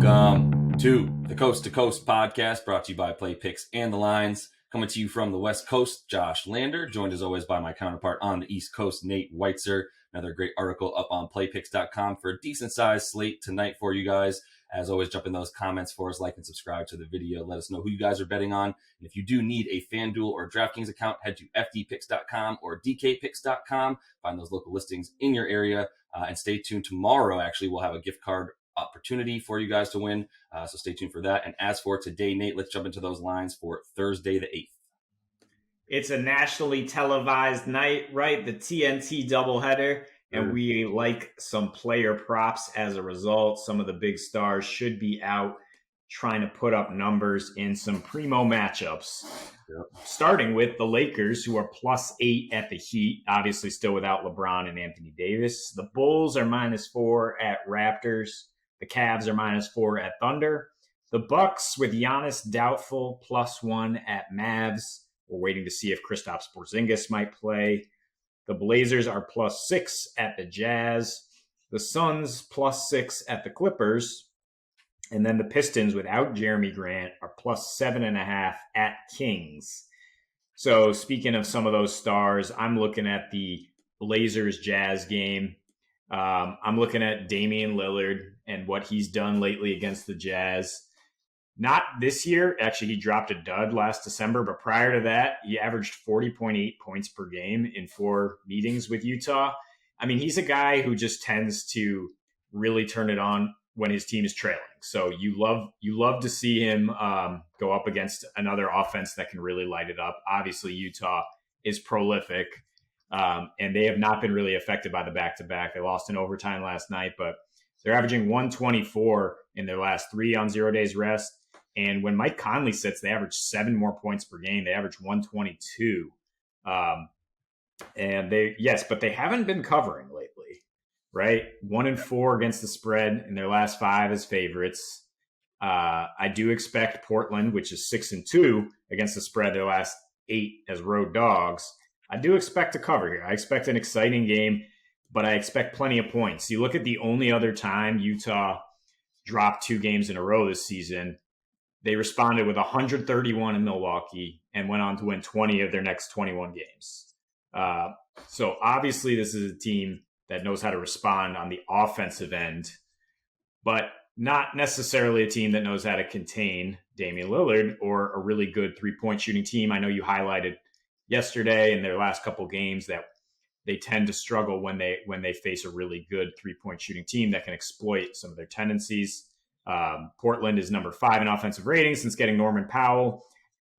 Welcome to the Coast to Coast podcast, brought to you by Play Picks and the Lines. Coming to you from the West Coast, Josh Lander, joined as always by my counterpart on the East Coast, Nate Weitzer. Another great article up on playpicks.com for a decent-sized slate tonight for you guys. As always, jump in those comments for us, like and subscribe to the video. Let us know who you guys are betting on. And if you do need a FanDuel or DraftKings account, head to fdpicks.com or dkpicks.com. Find those local listings in your area. And stay tuned. Tomorrow, actually, we'll have a gift card opportunity for you guys to win. So stay tuned for that. And as for today, Nate, let's jump into those lines for Thursday the 8th. It's a nationally televised night, right? The TNT doubleheader. And we like some player props as a result. Some of the big stars should be out trying to put up numbers in some primo matchups. Yep. Starting with the Lakers, who are +8 at the Heat, obviously still without LeBron and Anthony Davis. The Bulls are -4 at Raptors. The Cavs are -4 at Thunder. The Bucks, with Giannis doubtful, +1 at Mavs. We're waiting to see if Kristaps Porzingis might play. The Blazers are +6 at the Jazz. The Suns +6 at the Clippers. And then the Pistons, without Jeremy Grant, are +7.5 at Kings. So speaking of some of those stars, I'm looking at the Blazers-Jazz game. I'm looking at Damian Lillard and what he's done lately against the Jazz. Not this year. Actually, he dropped a dud last December, but prior to that, he averaged 40.8 points per game in 4 meetings with Utah. I mean, he's a guy who just tends to really turn it on when his team is trailing. So you love to see him go up against another offense that can really light it up. Obviously, Utah is prolific, and they have not been really affected by the back-to-back. They lost in overtime last night, but they're averaging 124 in their last 3 on 0 days rest. And when Mike Conley sits, they average 7 more points per game. They average 122. But they haven't been covering lately, right? 1-4 against the spread in their last 5 as favorites. I do expect Portland, which is 6-2 against the spread, their last 8 as road dogs. I do expect to cover here. I expect an exciting game, but I expect plenty of points. You look at the only other time Utah dropped 2 games in a row this season, they responded with 131 in Milwaukee and went on to win 20 of their next 21 games. So obviously this is a team that knows how to respond on the offensive end, but not necessarily a team that knows how to contain Damian Lillard or a really good 3-point shooting team. I know you highlighted yesterday in their last couple games that they tend to struggle when they face a really good 3-point shooting team that can exploit some of their tendencies. Portland is number 5 in offensive rating since getting Norman Powell.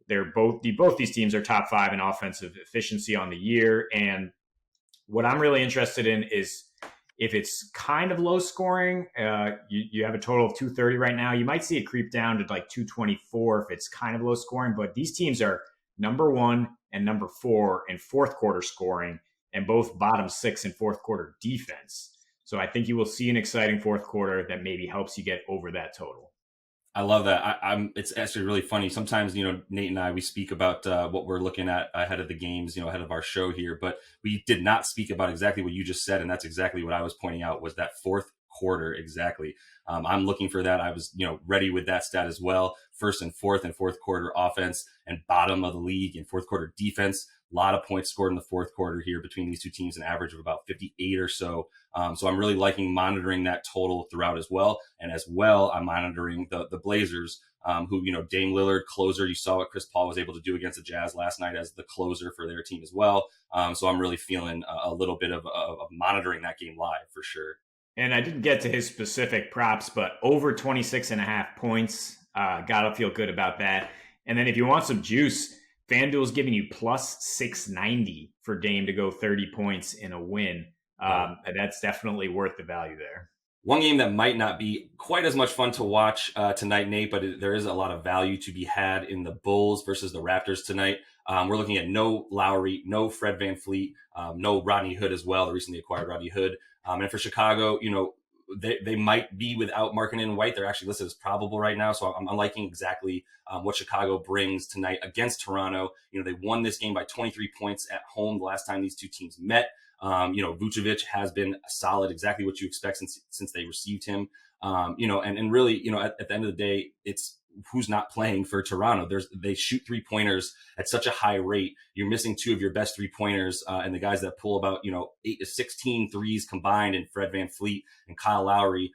Both these teams are top 5 in offensive efficiency on the year. And what I'm really interested in is if it's kind of low scoring, you have a total of 230 right now. You might see it creep down to like 224 if it's kind of low scoring. But these teams are number 1 and number 4 in fourth quarter scoring, and both bottom 6 in fourth quarter defense. So I think you will see an exciting fourth quarter that maybe helps you get over that total. I love that. It's actually really funny. Sometimes, Nate and I, we speak about what we're looking at ahead of the games, ahead of our show here, but we did not speak about exactly what you just said. And that's exactly what I was pointing out, was that fourth quarter. Exactly. I'm looking for that. I was, ready with that stat as well. First and fourth quarter offense and bottom of the league in fourth quarter defense. A lot of points scored in the fourth quarter here between these two teams, an average of about 58 or so. So I'm really liking monitoring that total throughout as well. And as well, I'm monitoring the Blazers, who, Dame Lillard, closer. You saw what Chris Paul was able to do against the Jazz last night as the closer for their team as well. So I'm really feeling a little bit of monitoring that game live for sure. And I didn't get to his specific props, but over 26.5 points, gotta feel good about that. And then if you want some juice, FanDuel's giving you +690 for Dame to go 30 points in a win. That's definitely worth the value there. One game that might not be quite as much fun to watch tonight, Nate, but there is a lot of value to be had in the Bulls versus the Raptors tonight. We're looking at no Lowry, no Fred VanVleet, no Rodney Hood as well, the recently acquired Rodney Hood. And for Chicago, they might be without Markkanen and White. They're actually listed as probable right now. So I'm liking exactly what Chicago brings tonight against Toronto. They won this game by 23 points at home the last time these two teams met. Vucevic has been solid, exactly what you expect since they received him. And really, at the end of the day, it's who's not playing for Toronto. They shoot 3-pointers at such a high rate. You're missing two of your best 3-pointers, and the guys that pull about 8 to 16 threes combined in Fred VanVleet and Kyle Lowry.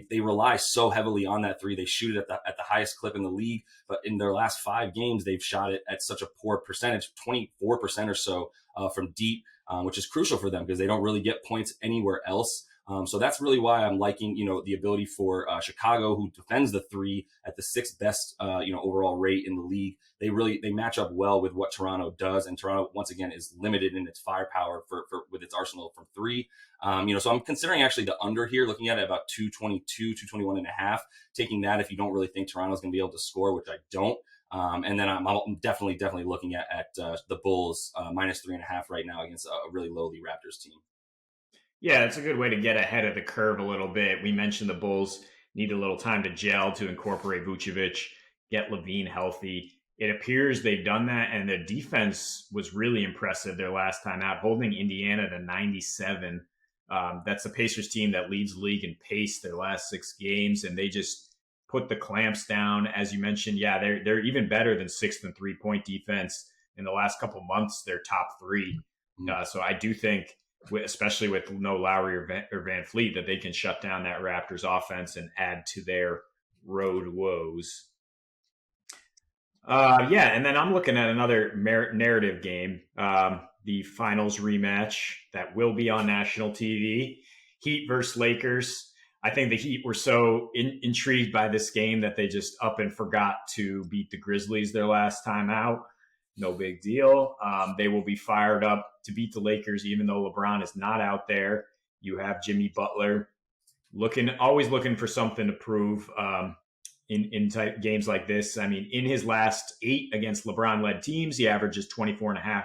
They rely so heavily on that three. They shoot it at the highest clip in the league, but in their last 5 games, they've shot it at such a poor percentage, 24% or so from deep, which is crucial for them because they don't really get points anywhere else. So that's really why I'm liking, the ability for Chicago, who defends the three at the 6th best, overall rate in the league. They match up well with what Toronto does, and Toronto once again is limited in its firepower for with its arsenal from three. So I'm considering actually the under here, looking at it about 222, 221 and a half, taking that if you don't really think Toronto's going to be able to score, which I don't. And then I'm definitely looking at the Bulls minus 3.5 right now against a really lowly Raptors team. Yeah, it's a good way to get ahead of the curve a little bit. We mentioned the Bulls need a little time to gel to incorporate Vucevic, get Levine healthy. It appears they've done that, and the defense was really impressive their last time out, holding Indiana to 97. That's the Pacers team that leads the league in pace their last 6 games, and they just put the clamps down. As you mentioned, yeah, they're even better than 6th and 3-point defense. In the last couple months, they're top 3. So I do think, especially with no Lowry or Van Fleet, that they can shut down that Raptors offense and add to their road woes. And then I'm looking at another narrative game, the finals rematch that will be on national TV, Heat versus Lakers. I think the Heat were so intrigued by this game that they just up and forgot to beat the Grizzlies their last time out. No big deal. They will be fired up to beat the Lakers, even though LeBron is not out there. You have Jimmy Butler always looking for something to prove in type games like this. I mean, in his last 8 against LeBron-led teams, he averages 24.5.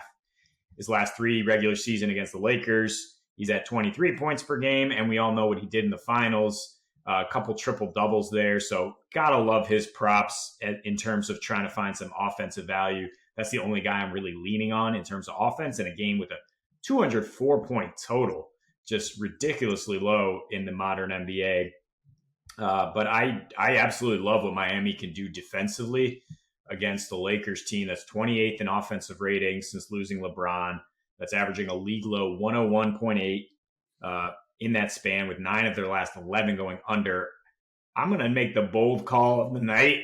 His last 3 regular season against the Lakers, he's at 23 points per game, and we all know what he did in the finals. A couple triple doubles there. So gotta love his props in terms of trying to find some offensive value. That's the only guy I'm really leaning on in terms of offense in a game with a 204-point total, just ridiculously low in the modern NBA. But I absolutely love what Miami can do defensively against the Lakers team that's 28th in offensive rating since losing LeBron. That's averaging a league low 101.8 in that span, with 9 of their last 11 going under. I'm going to make the bold call of the night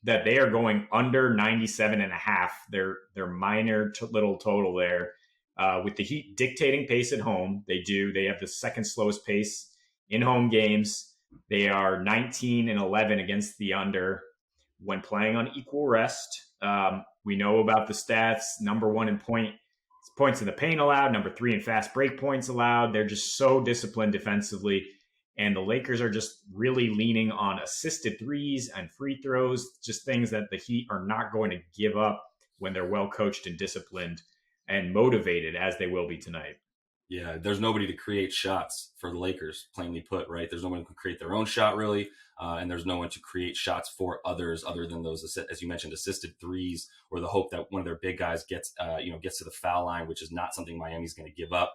that they are going under 97.5. Their minor little total there. With the Heat dictating pace at home, they do. They have the 2nd slowest pace in home games. They are 19-11 against the under when playing on equal rest. We know about the stats. Number 1 in points in the paint allowed. Number 3 in fast break points allowed. They're just so disciplined defensively. And the Lakers are just really leaning on assisted threes and free throws, just things that the Heat are not going to give up when they're well coached and disciplined and motivated, as they will be tonight. Yeah, there's nobody to create shots for the Lakers, plainly put, right? There's no one who can create their own shot, really, and there's no one to create shots for others other than those, as you mentioned, assisted threes, or the hope that one of their big guys gets to the foul line, which is not something Miami's going to give up.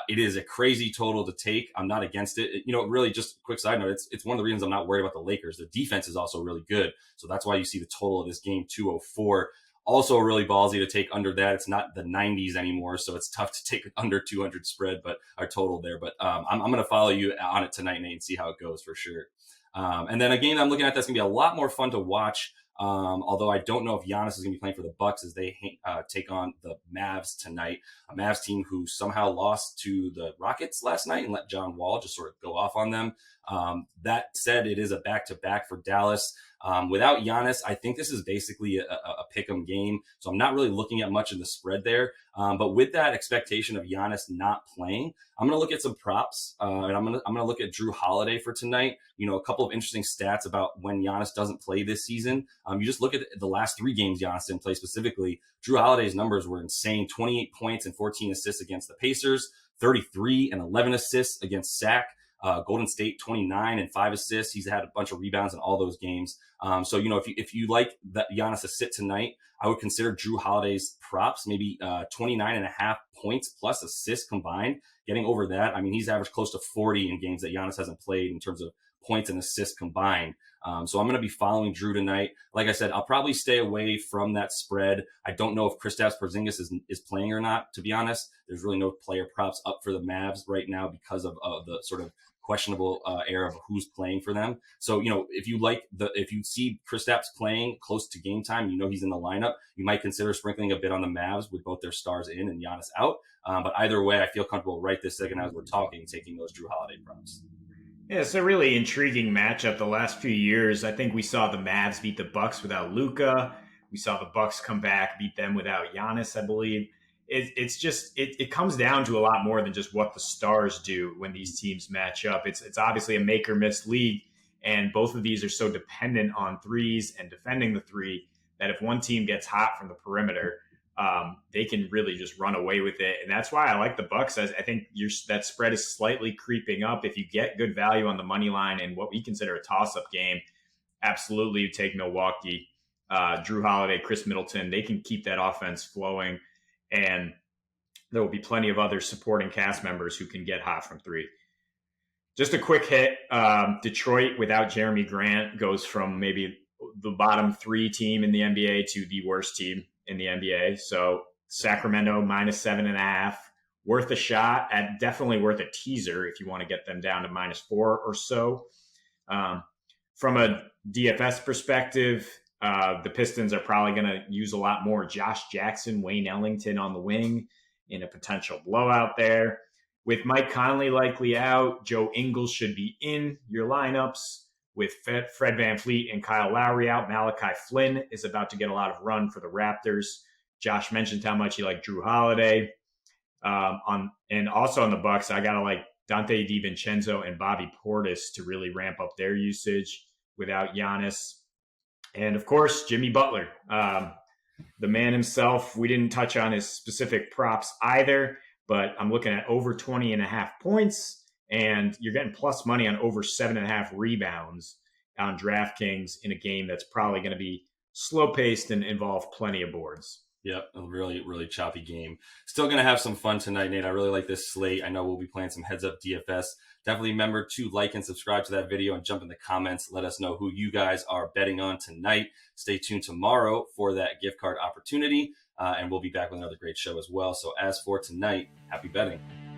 It is a crazy total to take. I'm not against it. Really, just a quick side note, it's one of the reasons I'm not worried about the Lakers. The defense is also really good, so that's why you see the total of this game 204. Also really ballsy to take under that. It's not the 90s anymore, so it's tough to take under 200 spread, but our total there. But I'm going to follow you on it tonight, Nate, and see how it goes for sure. And then a game I'm looking at that's going to be a lot more fun to watch. Although I don't know if Giannis is going to be playing for the Bucks as they take on the Mavs tonight, a Mavs team who somehow lost to the Rockets last night and let John Wall just sort of go off on them. That said, it is a back-to-back for Dallas. Without Giannis, I think this is basically a pick'em game, so I'm not really looking at much in the spread there. But with that expectation of Giannis not playing, I'm going to look at some props, and I'm going to look at Drew Holiday for tonight. A couple of interesting stats about when Giannis doesn't play this season. You just look at the last 3 games Giannis didn't play specifically. Drew Holiday's numbers were insane: 28 points and 14 assists against the Pacers, 33 and 11 assists against Sac. Golden State 29 and 5 assists. He's had a bunch of rebounds in all those games. So if you like that Giannis to sit tonight, I would consider Drew Holiday's props, maybe 29.5 points plus assists combined getting over that. I mean, he's averaged close to 40 in games that Giannis hasn't played in terms of points and assists combined. So I'm going to be following Drew tonight. Like I said, I'll probably stay away from that spread. I don't know if Kristaps Porzingis is playing or not, to be honest. There's really no player props up for the Mavs right now because of the sort of questionable era of who's playing for them. So, if you see Kristaps playing close to game time, he's in the lineup, you might consider sprinkling a bit on the Mavs with both their stars in and Giannis out. But either way, I feel comfortable right this second as we're talking, taking those Drew Holiday props. Yeah, it's a really intriguing matchup the last few years. I think we saw the Mavs beat the Bucks without Luka. We saw the Bucks come back, beat them without Giannis, I believe. It comes down to a lot more than just what the stars do when these teams match up. It's obviously a make or miss league, and both of these are so dependent on threes and defending the three that if one team gets hot from the perimeter, they can really just run away with it. And that's why I like the Bucks. I think that spread is slightly creeping up. If you get good value on the money line in what we consider a toss-up game, absolutely you take Milwaukee. Drew Holiday, Chris Middleton, they can keep that offense flowing. And there will be plenty of other supporting cast members who can get hot from three. Just a quick hit. Detroit without Jeremy Grant goes from maybe the bottom 3 team in the NBA to the worst team in the NBA. So Sacramento -7.5, worth a shot, and definitely worth a teaser if you want to get them down to -4 or so. From a DFS perspective, the Pistons are probably going to use a lot more Josh Jackson, Wayne Ellington on the wing in a potential blowout there. With Mike Conley likely out, Joe Ingles should be in your lineups. With Fred VanVleet and Kyle Lowry out, Malachi Flynn is about to get a lot of run for the Raptors. Josh mentioned how much he liked Drew Holiday. And also on the Bucks, I got to like Dante DiVincenzo and Bobby Portis to really ramp up their usage without Giannis. And of course, Jimmy Butler, the man himself. We didn't touch on his specific props either, but I'm looking at over 20.5 points. And you're getting plus money on over 7.5 rebounds on DraftKings in a game that's probably going to be slow-paced and involve plenty of boards. Yep, a really, really choppy game. Still going to have some fun tonight, Nate. I really like this slate. I know we'll be playing some heads-up DFS. Definitely remember to like and subscribe to that video and jump in the comments. Let us know who you guys are betting on tonight. Stay tuned tomorrow for that gift card opportunity, and we'll be back with another great show as well. So as for tonight, happy betting.